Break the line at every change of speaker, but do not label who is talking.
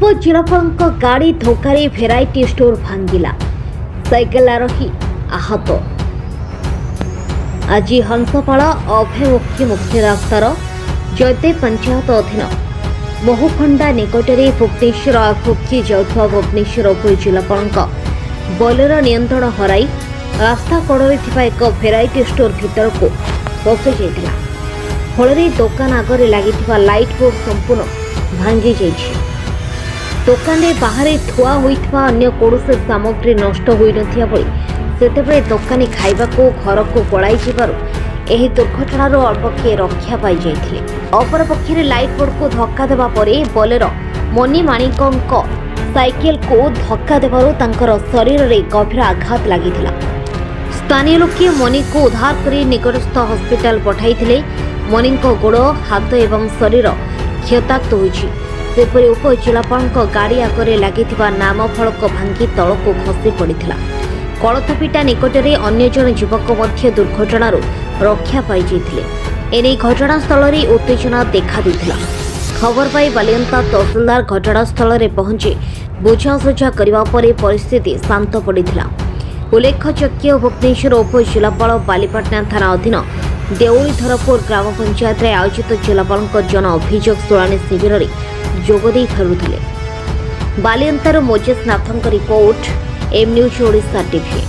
उपजिलापाल गाड़ी धोखारे variety store भांगिला cycle आरोही आहत। आज हंसपाल अभिमुखी मुख्य रास्तार जयदे पंचायत अधीन महुखंडा निकटरे भुवनेश्वर अभिमुखी जाउथुवा भुवनेश्वर उपजिलापाल बोलेरो नियंत्रण हराई रास्ता कड़े थिबा एक भेराइटी स्टोर भितर को पशि जाइतिला। फल दुकान आगे लगी लाइट बोर्ड संपूर्ण भांगी जाइछि। दुकान रे बाहर थुआ होइथवा अन्य कौरसी सामग्री नष्ट होई नथिया बळी सेतेबेले दुकानी खाइबा को घर को पळाई जिबारु एही दुर्घटनार अल्पके रक्षा पाई जाइथिले। अपरपक्षे लाइट बोर्ड को धक्का देबा परे बोलेरो मनी माणिकंक साइकेल को धक्का देबारु तांकर शरीर रे गभीर आघात लागिथिला। स्थानीय लोके मनी को उद्धार करी निकटस्थ हॉस्पिटल पठाइथिले। मनी को गोड़ हाथ एवं शरीर क्षताक्त होइछि। सेपरि उपजिलापाल गाड़ी आगे लगी नाम फलक भांगी तल को खसी पड़ा। कलथपिटा निकटरे अन्य जन युवक मध्य दुर्घटनार रक्षा पाई जाइथिले। एने घटनास्थल में उत्तेजना देखा देथिला। खबर पाई बालियंता तहसीलदार घटनास्थल में पहुंची बुझासुझा करबा परे परिस्थिति शांत पड़िथिला। उल्लेखयोग्य भुवनेश्वर उपजिलापाल बालीपाटना थाना अधीन देउलीधरपुर ग्राम पंचायत आयोजित जिलापाल जन अभियोग शुणाणी शिविर में जोगदे फेरुथिले। बालियंतार मोजेश नाथଙ୍କ report M news Odisha TV.